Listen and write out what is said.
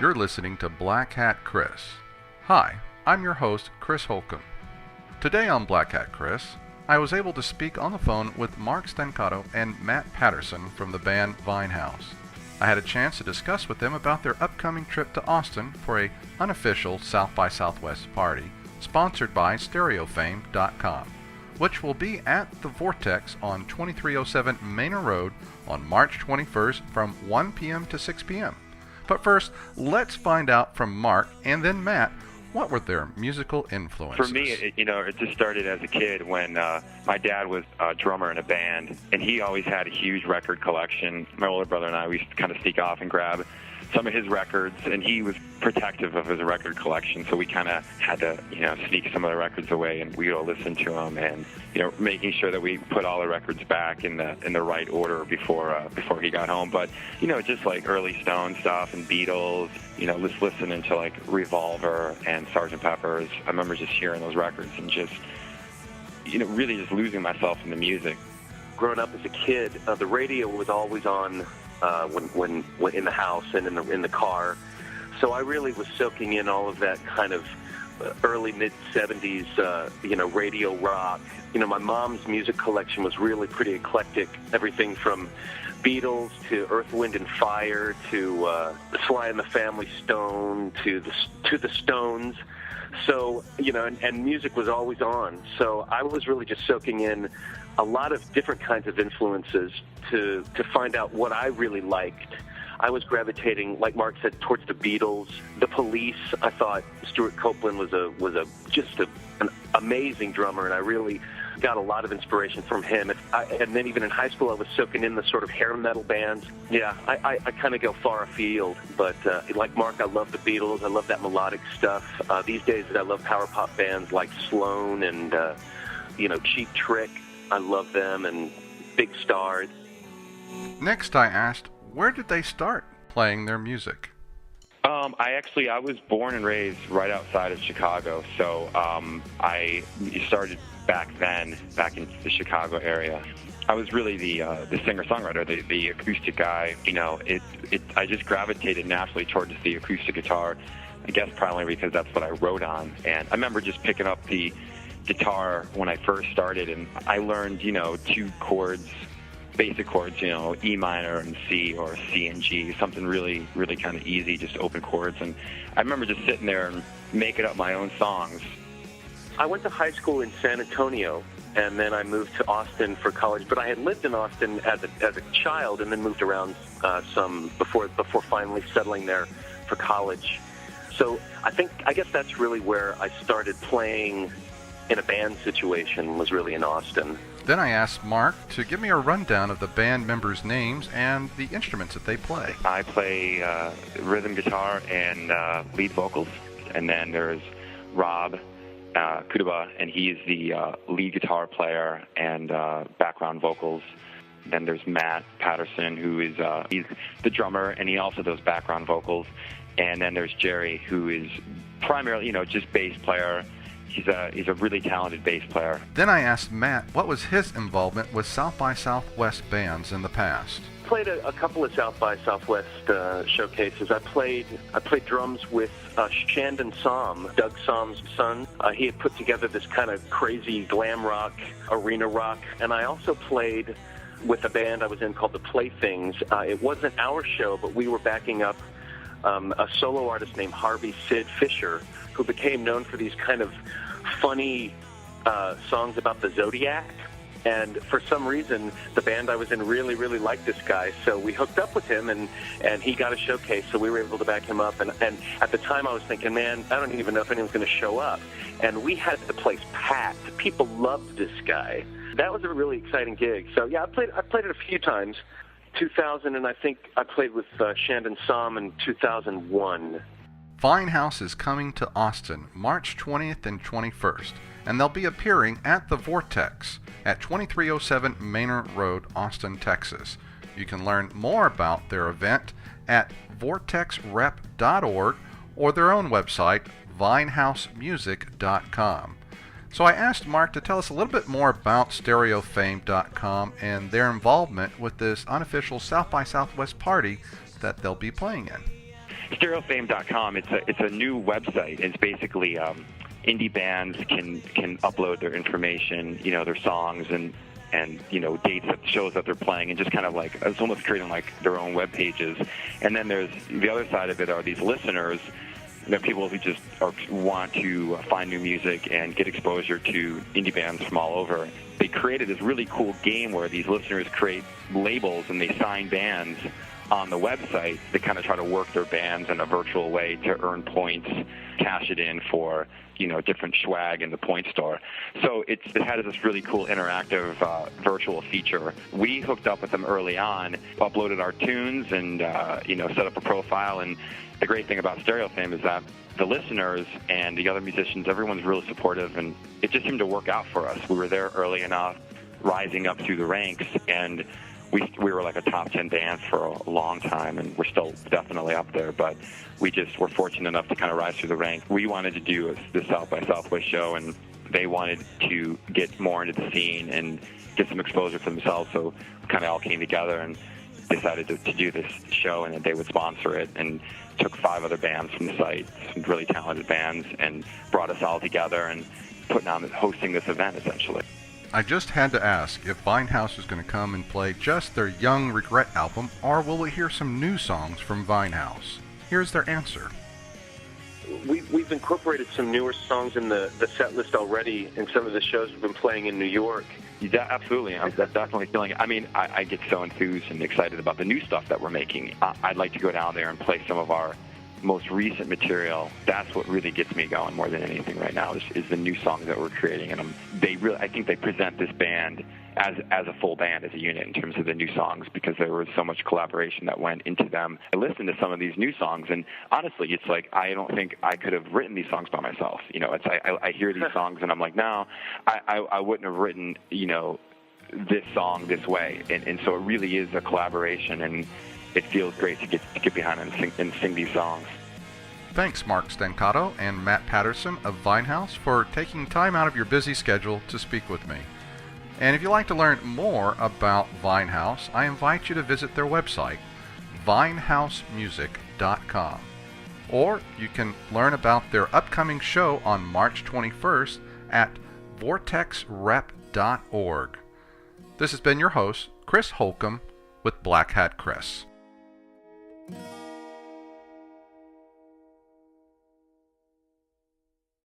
You're listening to Black Hat Chris. Hi, I'm your host, Chris Holcomb. Today on Black Hat Chris, I was able to speak on the phone with Mark Stancato and Matt Patterson from the band Vinehouse. I had a chance to discuss with them about their upcoming trip to Austin for a unofficial South by Southwest party sponsored by StereoFame.com, which will be at the Vortex on 2307 Manor Road on March 21st from 1 p.m. to 6 p.m. But first, let's find out from Mark and then Matt what were their musical influences. For me, it just started as a kid when my dad was a drummer in a band, and he always had a huge record collection. My older brother and I, we used to kind of sneak off and grab some of his records, and he was protective of his record collection, so we kind of had to, sneak some of the records away, and we'd all listen to them, and making sure that we put all the records back in the right order before he got home. But just like early Stone stuff and Beatles, just listening to like Revolver and Sgt. Pepper's. I remember just hearing those records and just really just losing myself in the music. Growing up as a kid, the radio was always on. When in the house and in the car, so I really was soaking in all of that kind of early mid '70s, radio rock. My mom's music collection was really pretty eclectic. Everything from Beatles to Earth, Wind and Fire to Sly and the Family Stone to the Stones. So and music was always on. So I was really just soaking in a lot of different kinds of influences to find out what I really liked. I was gravitating, like Mark said, towards the Beatles, the Police. I thought Stuart Copeland was just an amazing drummer, and I really got a lot of inspiration from him. And then even in high school, I was soaking in the sort of hair metal bands. Yeah, I kind of go far afield, but like Mark, I love the Beatles. I love that melodic stuff. These days, I love power pop bands like Sloan and Cheap Trick. I love them, and Big Star. Next, I asked, where did they start playing their music? I was born and raised right outside of Chicago, so I started back in the Chicago area. I was really the singer-songwriter, the acoustic guy. I just gravitated naturally towards the acoustic guitar, I guess probably because that's what I wrote on. And I remember just picking up the guitar when I first started, and I learned, two chords, basic chords, E minor and C, or C and G, something really, really kind of easy, just open chords. And I remember just sitting there and making up my own songs. I went to high school in San Antonio, and then I moved to Austin for college. But I had lived in Austin as a child, and then moved around some before finally settling there for college. So I guess that's really where I started playing in a band situation, was really in Austin. Then I asked Mark to give me a rundown of the band members' names and the instruments that they play. I play rhythm guitar and lead vocals, and then there's Rob Kudaba, and he's the lead guitar player and background vocals. Then there's Matt Patterson, who is he's the drummer, and he also does background vocals. And then there's Jerry, who is primarily, just bass player. He's a really talented bass player. Then I asked Matt what was his involvement with South by Southwest bands in the past. Played a couple of South by Southwest showcases. I played drums with Shandon Somm, Doug Somm's son. He had put together this kind of crazy glam rock, arena rock, and I also played with a band I was in called the Playthings. It wasn't our show, but we were backing up a solo artist named Harvey Sid Fisher, who became known for these kind of funny songs about the Zodiac. And for some reason, the band I was in really, really liked this guy. So we hooked up with him, and he got a showcase, so we were able to back him up. And at the time, I was thinking, man, I don't even know if anyone's going to show up. And we had the place packed. People loved this guy. That was a really exciting gig. So, yeah, I played it a few times. 2000, and I think I played with Shandon Somm in 2001. Vinehouse is coming to Austin March 20th and 21st, and they'll be appearing at the Vortex at 2307 Manor Road, Austin, Texas. You can learn more about their event at vortexrep.org or their own website, vinehousemusic.com. So I asked Mark to tell us a little bit more about StereoFame.com and their involvement with this unofficial South by Southwest party that they'll be playing in. Stereofame.com. It's a new website. It's basically indie bands can upload their information, their songs and dates at shows that they're playing, and just kind of like it's almost creating like their own web pages. And then there's the other side of it are these listeners, people who just want to find new music and get exposure to indie bands from all over. They created this really cool game where these listeners create labels and they sign bands on the website. They kind of try to work their bands in a virtual way to earn points, cash it in for different swag in the point store. So it had this really cool interactive virtual feature. We hooked up with them early on, uploaded our tunes, and set up a profile. And the great thing about Stereofame is that the listeners and the other musicians, everyone's really supportive, and it just seemed to work out for us. We were there early enough, rising up through the ranks, and we were like a top 10 band for a long time, and we're still definitely up there, but we just were fortunate enough to kind of rise through the ranks. We wanted to do the South by Southwest show, and they wanted to get more into the scene and get some exposure for themselves, so we kind of all came together and decided to do this show, and that they would sponsor it, and took 5 other bands from the site, some really talented bands, and brought us all together and hosting this event, essentially. I just had to ask if Vinehouse is going to come and play just their Young Regret album, or will we hear some new songs from Vinehouse? Here's their answer. We've incorporated some newer songs in the set list already in some of the shows we've been playing in New York. Yeah, absolutely. I'm definitely feeling it. I mean, I get so enthused and excited about the new stuff that we're making. I'd like to go down there and play some of our most recent material. That's what really gets me going more than anything right now is the new songs that we're creating. And I think they present this band as a full band, as a unit, in terms of the new songs, because there was so much collaboration that went into them. I listened to some of these new songs, and honestly, it's like I don't think I could have written these songs by myself. I hear these songs, and I'm like, no, I wouldn't have written this song this way. And so it really is a collaboration, and it feels great to get behind and sing these songs. Thanks, Mark Stancato and Matt Patterson of Vinehouse, for taking time out of your busy schedule to speak with me. And if you'd like to learn more about Vinehouse, I invite you to visit their website, vinehousemusic.com. Or you can learn about their upcoming show on March 21st at vortexrep.org. This has been your host, Chris Holcomb, with Black Hat Chris.